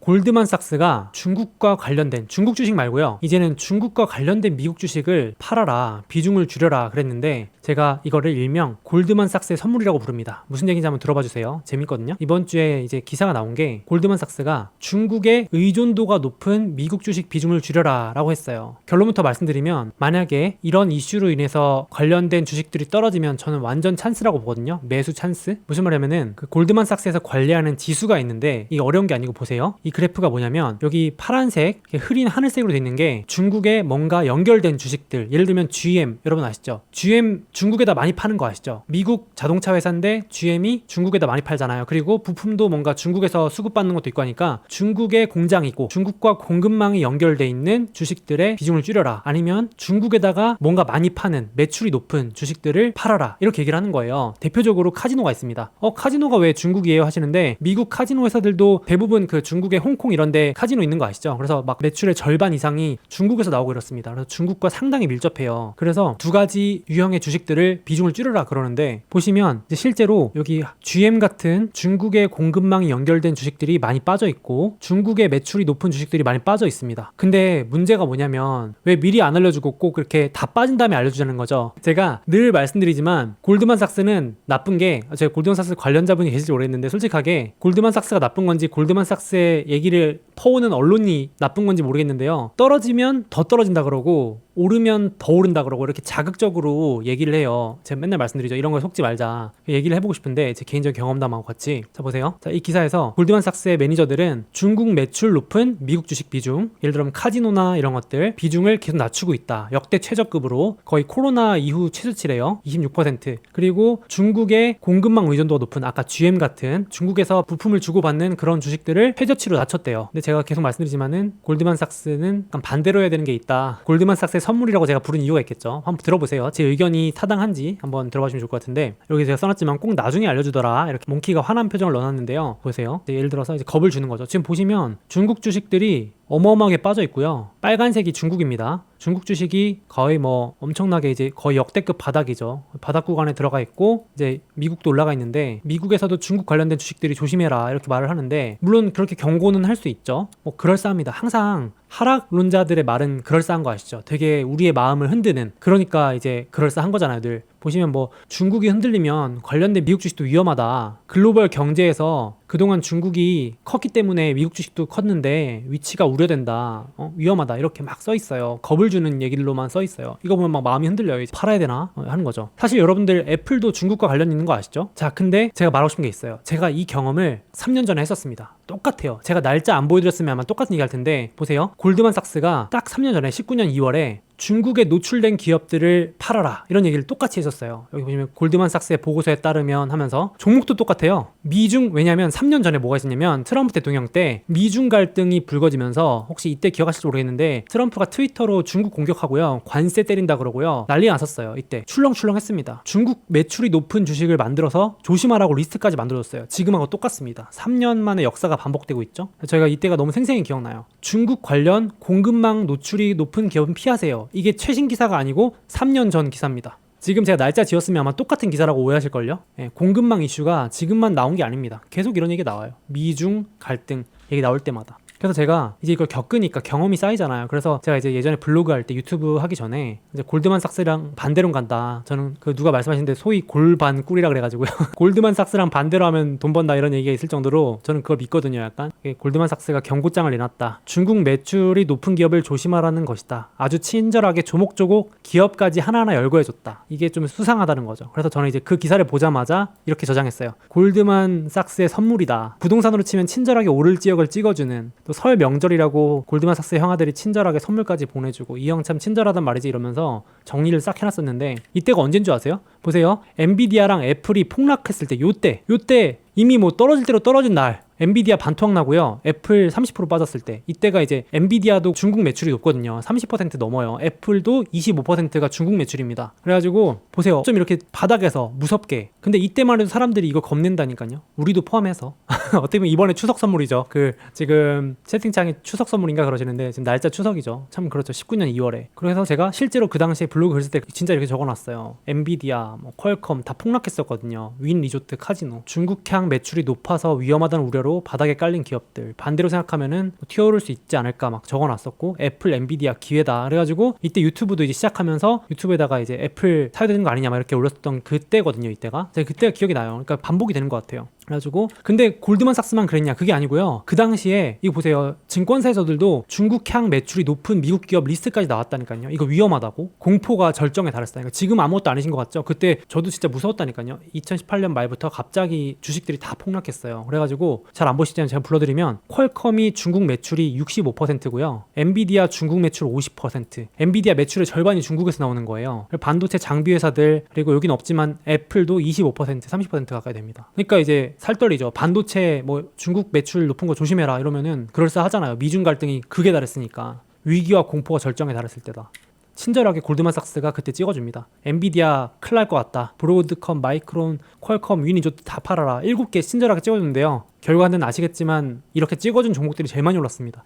골드만삭스가 중국과 관련된, 중국 주식 말고요, 이제는 중국과 관련된 미국 주식을 팔아라, 비중을 줄여라 그랬는데 제가 이거를 일명 골드만삭스의 선물이라고 부릅니다. 무슨 얘기인지 한번 들어봐 주세요. 재밌거든요. 이번 주에 이제 기사가 나온 게 골드만삭스가 중국의 의존도가 높은 미국 주식 비중을 줄여라 라고 했어요. 결론부터 말씀드리면, 만약에 이런 이슈로 인해서 관련된 주식들이 떨어지면 저는 완전 찬스라고 보거든요. 매수 찬스. 무슨 말이냐면은 그 골드만삭스에서 관리하는 지수가 있는데, 이게 어려운 게 아니고 보세요. 이 그래프가 뭐냐면 여기 파란색, 흐린 하늘색으로 돼 있는 게 중국에 뭔가 연결된 주식들, 예를 들면 GM, 여러분 아시죠? GM 중국에다 많이 파는 거 아시죠? 미국 자동차 회사인데 GM이 중국에다 많이 팔잖아요. 그리고 부품도 뭔가 중국에서 수급받는 것도 있고 하니까 중국에 공장이 있고 중국과 공급망이 연결돼 있는 주식들의 비중을 줄여라, 아니면 중국에다가 뭔가 많이 파는 매출이 높은 주식들을 팔아라, 이렇게 얘기를 하는 거예요. 대표적으로 카지노가 있습니다. 카지노가 왜 중국이에요 하시는데, 미국 카지노 회사들도 대부분 그 중국의 홍콩 이런데 카지노 있는 거 아시죠? 그래서 막 매출의 절반 이상이 중국에서 나오고 이렇습니다. 그래서 중국과 상당히 밀접해요. 그래서 두 가지 유형의 주식들을 비중을 줄여라 그러는데, 보시면 이제 실제로 여기 GM 같은 중국의 공급망이 연결된 주식들이 많이 빠져 있고 중국의 매출이 높은 주식들이 많이 빠져 있습니다. 근데 문제가 뭐냐면, 왜 미리 안 알려주고 꼭 그렇게 다 빠진 다음에 알려주자는 거죠. 제가 늘 말씀드리지만 골드만삭스는 나쁜 게, 제가 골드만삭스 관련자분이 계실지 모르겠는데 솔직하게 골드만삭스가 나쁜 건지 골드만삭스의 얘기를 퍼오는 언론이 나쁜 건지 모르겠는데요, 떨어지면 더 떨어진다 그러고 오르면 더 오른다 그러고 이렇게 자극적으로 얘기를 해요. 제가 맨날 말씀드리죠. 이런 걸 속지 말자. 얘기를 해보고 싶은데 제 개인적인 경험담하고 같이. 자, 보세요. 자, 이 기사에서 골드만삭스의 매니저들은 중국 매출 높은 미국 주식 비중, 예를 들면 카지노나 이런 것들 비중을 계속 낮추고 있다. 역대 최저급으로 거의 코로나 이후 최저치래요. 26%. 그리고 중국의 공급망 의존도가 높은 아까 GM 같은 중국에서 부품을 주고받는 그런 주식들을 최저치로 낮췄대요. 근데 제가 계속 말씀드리지만은 골드만삭스는 약간 반대로 해야 되는 게 있다. 골드만삭스의 선물이라고 제가 부른 이유가 있겠죠. 한번 들어보세요. 제 의견이 타당한지 한번 들어봐주시면 좋을 것 같은데, 여기 제가 써놨지만 꼭 나중에 알려주더라, 이렇게 몽키가 화난 표정을 넣어놨는데요. 보세요. 예를 들어서 이제 겁을 주는 거죠. 지금 보시면 중국 주식들이 어마어마하게 빠져 있고요. 빨간색이 중국입니다. 중국 주식이 거의 뭐 엄청나게 이제 거의 역대급 바닥이죠. 바닥 구간에 들어가 있고, 이제 미국도 올라가 있는데 미국에서도 중국 관련된 주식들이 조심해라 이렇게 말을 하는데, 물론 그렇게 경고는 할 수 있죠. 뭐 그럴싸합니다. 항상 하락론자들의 말은 그럴싸한 거 아시죠? 되게 우리의 마음을 흔드는, 그러니까 이제 그럴싸한 거잖아요. 늘 보시면 뭐 중국이 흔들리면 관련된 미국 주식도 위험하다. 글로벌 경제에서 그동안 중국이 컸기 때문에 미국 주식도 컸는데 위치가 우려된다. 위험하다. 이렇게 막 써 있어요. 겁을 주는 얘기들로만 써 있어요. 이거 보면 막 마음이 흔들려요. 이제 팔아야 되나? 하는 거죠. 사실 여러분들 애플도 중국과 관련 있는 거 아시죠? 자, 근데 제가 말하고 싶은 게 있어요. 제가 이 경험을 3년 전에 했었습니다. 똑같아요. 제가 날짜 안 보여드렸으면 아마 똑같은 얘기 할 텐데, 보세요. 골드만삭스가 딱 3년 전에 19년 2월에 중국에 노출된 기업들을 팔아라 이런 얘기를 똑같이 했었어요. 여기 보시면 골드만삭스의 보고서에 따르면 하면서 종목도 똑같아요. 미중, 왜냐면 3년 전에 뭐가 있었냐면 트럼프 대통령 때 미중 갈등이 불거지면서, 혹시 이때 기억하실지 모르겠는데 트럼프가 트위터로 중국 공격하고요, 관세 때린다 그러고요, 난리 났었어요. 이때 출렁출렁 했습니다. 중국 매출이 높은 주식을 만들어서 조심하라고 리스트까지 만들어줬어요. 지금하고 똑같습니다. 3년 만에 역사가 반복되고 있죠. 저희가 이때가 너무 생생히 기억나요. 중국 관련 공급망 노출이 높은 기업은 피하세요. 이게 최신 기사가 아니고 3년 전 기사입니다. 지금 제가 날짜 지었으면 아마 똑같은 기사라고 오해하실걸요. 공급망 이슈가 지금만 나온 게 아닙니다. 계속 이런 얘기 나와요. 미중 갈등 얘기 나올 때마다. 그래서 제가 이제 이걸 겪으니까 경험이 쌓이잖아요. 그래서 제가 이제 예전에 블로그 할 때, 유튜브 하기 전에 이제 골드만삭스랑 반대로 간다. 저는 그 누가 말씀하시는데 소위 골반 꿀이라 그래가지고요. 골드만삭스랑 반대로 하면 돈 번다 이런 얘기가 있을 정도로 저는 그걸 믿거든요. 약간 골드만삭스가 경고장을 내놨다. 중국 매출이 높은 기업을 조심하라는 것이다. 아주 친절하게 조목조목 기업까지 하나하나 열거해줬다. 이게 좀 수상하다는 거죠. 그래서 저는 이제 그 기사를 보자마자 이렇게 저장했어요. 골드만삭스의 선물이다. 부동산으로 치면 친절하게 오를 지역을 찍어주는, 또 설 명절이라고 골드만삭스 형아들이 친절하게 선물까지 보내주고, 이 형 참 친절하단 말이지 이러면서 정리를 싹 해놨었는데, 이때가 언제인 줄 아세요? 보세요. 엔비디아랑 애플이 폭락했을 때, 요때 이미 뭐 떨어질 대로 떨어진 날, 엔비디아 반토막 나고요, 애플 30% 빠졌을 때, 이때가 이제 엔비디아도 중국 매출이 높거든요. 30% 넘어요. 애플도 25%가 중국 매출입니다. 그래가지고 보세요. 좀 이렇게 바닥에서 무섭게, 근데 이때만 해도 사람들이 이거 겁낸다니까요. 우리도 포함해서. 어떻게 보면 이번에 추석 선물이죠. 지금 채팅창에 추석 선물인가 그러시는데, 지금 날짜 추석이죠. 참 그렇죠. 19년 2월에. 그래서 제가 실제로 그 당시에 블로그 글 쓸 때 진짜 이렇게 적어놨어요. 엔비디아, 퀄컴 다 폭락했었거든요. 윈 리조트 카지노, 중국향 중국향 매출이 높아서 위험하다는 우려로 바닥에 깔린 기업들, 반대로 생각하면은 튀어오를 수 있지 않을까 막 적어놨었고, 애플, 엔비디아 기회다 그래가지고 이때 유튜브도 이제 시작하면서 유튜브에다가 이제 애플 사야 되는 거 아니냐 막 이렇게 올렸던 그때거든요. 이때가 제가 그때가 기억이 나요. 그러니까 반복이 되는 것 같아요. 그래가지고 근데 골드만삭스만 그랬냐, 그게 아니고요. 그 당시에 이거 보세요, 증권사에서들도 중국향 매출이 높은 미국 기업 리스트까지 나왔다니까요. 이거 위험하다고, 공포가 절정에 달했다니까. 지금 아무것도 아니신 것 같죠? 그때 저도 진짜 무서웠다니까요. 2018년 말부터 갑자기 주식들이 다 폭락했어요. 그래가지고 잘 안 보시잖아요. 제가 불러드리면 퀄컴이 중국 매출이 65%고요 엔비디아 중국 매출 50%, 엔비디아 매출의 절반이 중국에서 나오는 거예요. 반도체 장비 회사들, 그리고 여긴 없지만 애플도 25%, 30% 가까이 됩니다. 그러니까 이제 살떨리죠. 반도체 뭐 중국 매출 높은 거 조심해라 이러면은 그럴싸하잖아요. 미중 갈등이 극에 달했으니까. 위기와 공포가 절정에 달했을 때다. 친절하게 골드만삭스가 그때 찍어줍니다. 엔비디아 큰일 날 것 같다, 브로드컴, 마이크론, 퀄컴, 위니조트 다 팔아라, 7개 친절하게 찍어주는데요. 결과는 아시겠지만 이렇게 찍어준 종목들이 제일 많이 올랐습니다.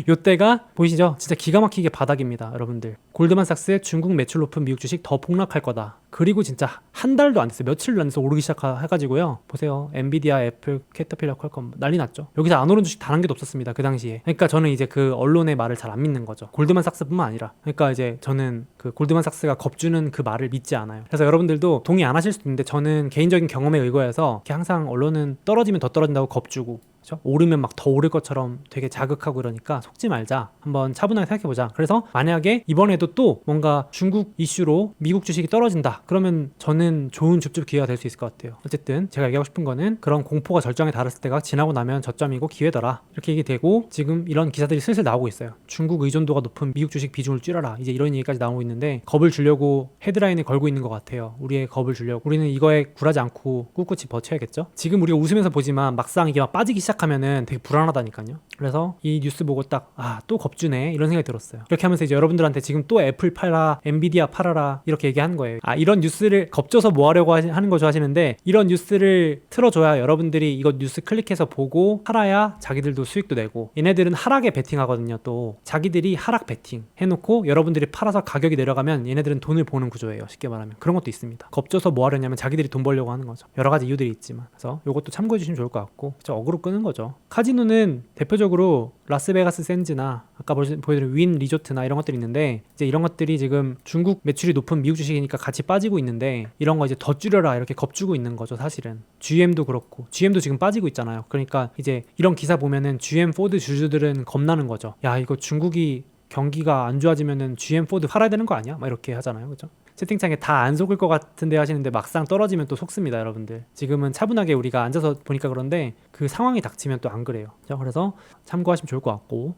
요때가 보이시죠? 진짜 기가 막히게 바닥입니다. 여러분들, 골드만삭스의 중국 매출 높은 미국 주식 더 폭락할 거다. 그리고 진짜 한 달도 안 됐어요. 며칠도 안 돼서 오르기 시작해가지고요. 보세요, 엔비디아, 애플, 캐터필러, 퀄컴 난리 났죠. 여기서 안 오른 주식 단 한 개도 없었습니다, 그 당시에. 그러니까 저는 이제 그 언론의 말을 잘 안 믿는 거죠. 골드만삭스뿐만 아니라. 그러니까 이제 저는 그 골드만삭스가 겁주는 그 말을 믿지 않아요. 그래서 여러분들도 동의 안 하실 수도 있는데, 저는 개인적인 경험에 의거해서 항상 언론은 떨어지면 더 떨어진다고 겁주고, 그렇죠? 오르면 막 더 오를 것처럼 되게 자극하고, 이러니까 속지 말자. 한번 차분하게 생각해보자. 그래서 만약에 이번에도 또 뭔가 중국 이슈로 미국 주식이 떨어진다, 그러면 저는 좋은 줍줍 기회가 될 수 있을 것 같아요. 어쨌든 제가 얘기하고 싶은 거는, 그런 공포가 절정에 달했을 때가 지나고 나면 저점이고 기회더라, 이렇게 얘기되고, 지금 이런 기사들이 슬슬 나오고 있어요. 중국 의존도가 높은 미국 주식 비중을 줄여라, 이제 이런 얘기까지 나오고 있는데, 겁을 주려고 헤드라인에 걸고 있는 것 같아요. 우리의 겁을 주려고. 우리는 이거에 굴하지 않고 꿋꿋이 버텨야겠죠. 지금 우리가 웃으면서 보지만 막상 이게 막 빠지기 시작하면은 되게 불안하다니까요. 그래서 이 뉴스 보고 딱 또 겁주네 이런 생각이 들었어요. 이렇게 하면서 이제 여러분들한테 지금 또 애플 팔아, 엔비디아 팔아라 이렇게 얘기하는 거예요. 이런 뉴스를 겁줘서 뭐 하려고 하는 거죠 하시는데, 이런 뉴스를 틀어줘야 여러분들이 이거 뉴스 클릭해서 보고 팔아야 자기들도 수익도 내고, 얘네들은 하락에 베팅하거든요. 또 자기들이 하락 베팅 해놓고 여러분들이 팔아서 가격이 내려가면 얘네들은 돈을 보는 구조예요. 쉽게 말하면 그런 것도 있습니다. 겁줘서 뭐 하려냐면 자기들이 돈 벌려고 하는 거죠. 여러 가지 이유들이 있지만. 그래서 이것도 참고해 주시면 좋을 것 같고, 어그로 끄는 거죠. 카지노는 대표적으로 라스베가스 샌즈나 아까 보여드린 윈 리조트나 이런 것들이 있는데, 이제 이런 것들이 지금 중국 매출이 높은 미국 주식이니까 같이 빠지고 있는데, 이런 거 이제 더 줄여라 이렇게 겁주고 있는 거죠. 사실은 GM도 그렇고, GM도 지금 빠지고 있잖아요. 그러니까 이제 이런 기사 보면은 GM 포드 주주들은 겁나는 거죠. 야, 이거 중국이 경기가 안 좋아지면은 GM 포드 팔아야 되는 거 아니야? 막 이렇게 하잖아요. 그죠? 채팅창에 다 안 속을 것 같은데 하시는데, 막상 떨어지면 또 속습니다. 여러분들, 지금은 차분하게 우리가 앉아서 보니까 그런데 그 상황이 닥치면 또 안 그래요. 그래서 참고하시면 좋을 것 같고,